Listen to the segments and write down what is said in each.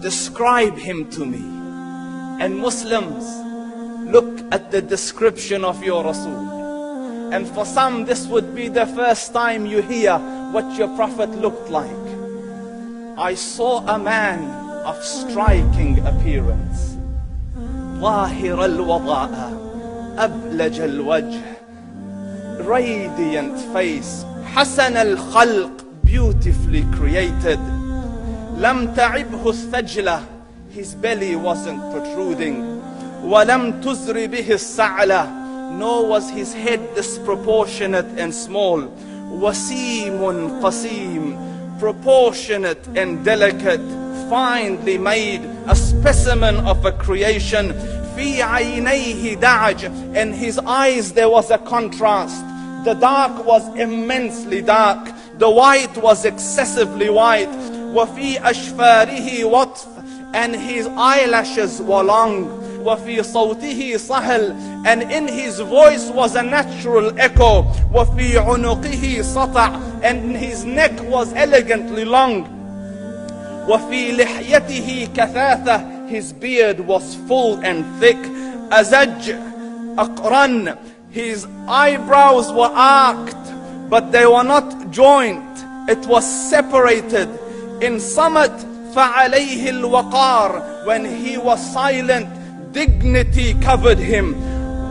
describe him to me. And Muslims, look at the description of your Rasul. And for some, this would be the first time you hear what your Prophet looked like. I saw a man of striking appearance. ظاهر الوضاء أبلج الوجه, radiant face, حسن الخلق, beautifully created. لم تعبه الثجلة, his belly wasn't protruding. وَلَمْ تُزْرِ بِهِ السَّعْلَةِ, nor was his head disproportionate and small. وَسِيمٌ قَسِيم, proportionate and delicate, finely made, a specimen of a creation. فِي عَيْنَيْهِ دَعَجْ, in his eyes there was a contrast. The dark was immensely dark, the white was excessively white. وَفِي أَشْفَارِهِ وَطْفٌ, and his eyelashes were long. وَفِي صَوْتِهِ صَهْل, and in his voice was a natural echo. وَفِي عُنُقِهِ سَطَعٌ, and his neck was elegantly long. وَفِي لِحْيَتِهِ كَثَاثَةٌ, his beard was full and thick. أَزَجْ أَقْرَنْ, his eyebrows were arched, but they were not joined. It was separated. In Samat, فَعَلَيْهِ الْوَقَارِ, when he was silent, dignity covered him.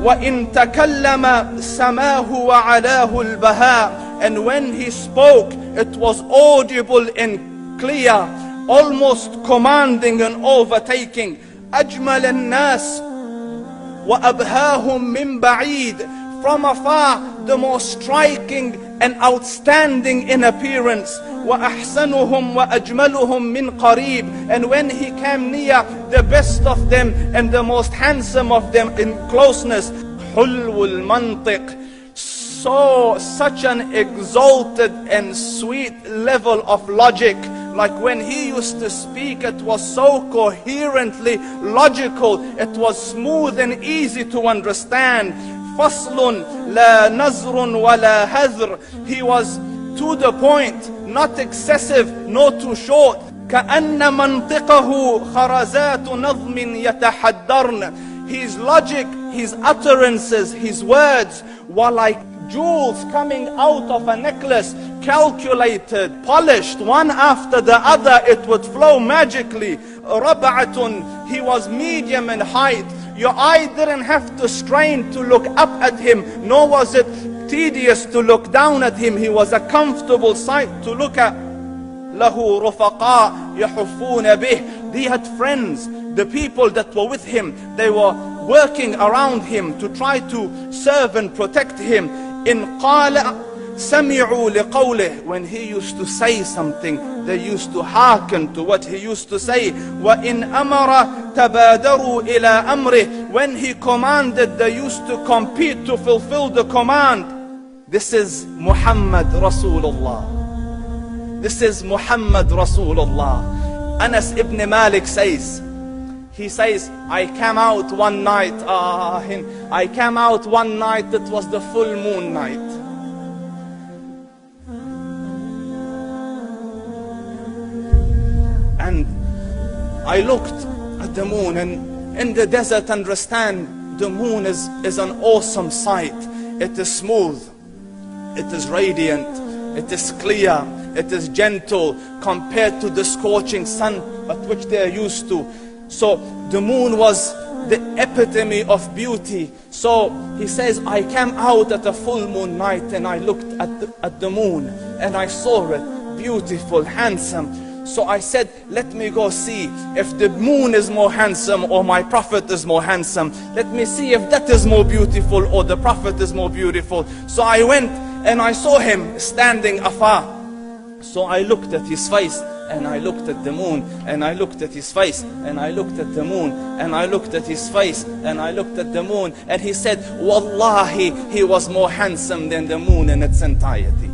وَإِن تَكَلَّمَ سَمَاهُ وَعَلَاهُ الْبَهَاءِ, and when he spoke, it was audible and clear, almost commanding and overtaking. أَجْمَلَ النَّاسِ وَأَبْهَاهُمْ مِنْ بَعِيدٍ, from afar the most striking and outstanding in appearance. وَأَحْسَنُهُمْ وَأَجْمَلُهُمْ مِنْ قَرِيبٍ, and when he came near, the best of them and the most handsome of them in closeness. حُلْوُ الْمَنْطِقِ, such an exalted and sweet level of logic. Like when he used to speak, it was so coherently logical, it was smooth and easy to understand. فَصْلٌ لَا نَزْرٌ وَلَا هَذْرٌ, he was to the point, not excessive, nor too short. كَأَنَّ مَنْطِقَهُ خَرَزَاتُ نَظْمٍ يَتَحَدَّرْنَ, his logic, his utterances, his words were like jewels coming out of a necklace, calculated, polished, one after the other, it would flow magically. رَبْعَةٌ, he was medium in height. Your eye didn't have to strain to look up at him, nor was it tedious to look down at him. He was a comfortable sight to look at. لَهُ رُفَقَاء يَحُفُّونَ بِهِ, he had friends, the people that were with him, they were working around him to try to serve and protect him. إِنْ قَالَ سَمِعُوا لِقَوْلِهِ, when he used to say something, they used to hearken to what he used to say. وَإِنْ أَمَرَ تَبَادَرُوا إِلَىٰ أَمْرِهِ, when he commanded, they used to compete to fulfill the command. This is Muhammad Rasulullah. This is Muhammad Rasulullah. Anas ibn Malik says, he says, I came out one night, it was the full moon night. And I looked at the moon, and in the desert, understand, the moon is an awesome sight. It is smooth, it is radiant, it is clear, it is gentle compared to the scorching sun at which they are used to. So the moon was the epitome of beauty. So he says, I came out at a full moon night and I looked at the moon and I saw it, beautiful, handsome. So I said, let me go see if the moon is more handsome or my Prophet is more handsome. Let me see if that is more beautiful or the Prophet is more beautiful. So I went and I saw him standing afar. So I looked at his face and I looked at the moon, and I looked at his face and I looked at the moon, and I looked at his face and I looked at the moon, and he said, Wallahi, he was more handsome than the moon in its entirety.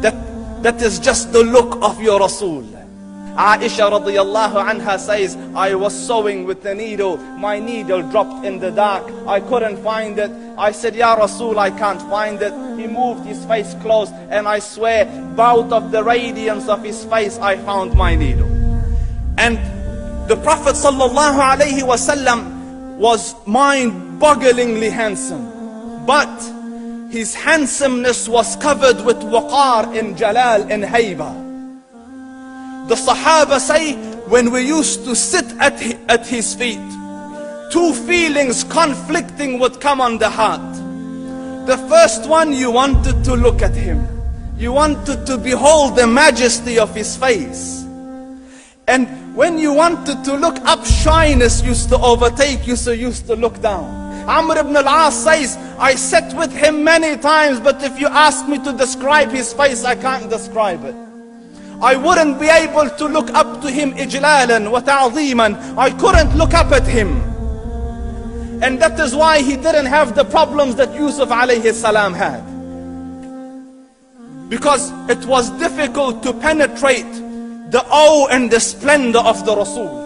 That is just the look of your Rasul. Aisha radiyallahu anha says, I was sewing with the needle, my needle dropped in the dark, I couldn't find it. I said, Ya Rasul, I can't find it. He moved his face close, and I swear, out of the radiance of his face, I found my needle. And the Prophet ﷺ was mind-bogglingly handsome. But his handsomeness was covered with waqar and jalal and hayba. The Sahaba say, when we used to sit at his feet, two feelings conflicting would come on the heart. The first one, you wanted to look at him. You wanted to behold the majesty of his face. And when you wanted to look up, shyness used to overtake you, so you used to look down. Amr ibn al-As says, I sat with him many times, but if you ask me to describe his face, I can't describe it. I wouldn't be able to look up to him ijlalan wa ta'zeeman. I couldn't look up at him. And that is why he didn't have the problems that Yusuf alayhi salam had. Because it was difficult to penetrate the awe and the splendor of the Rasul.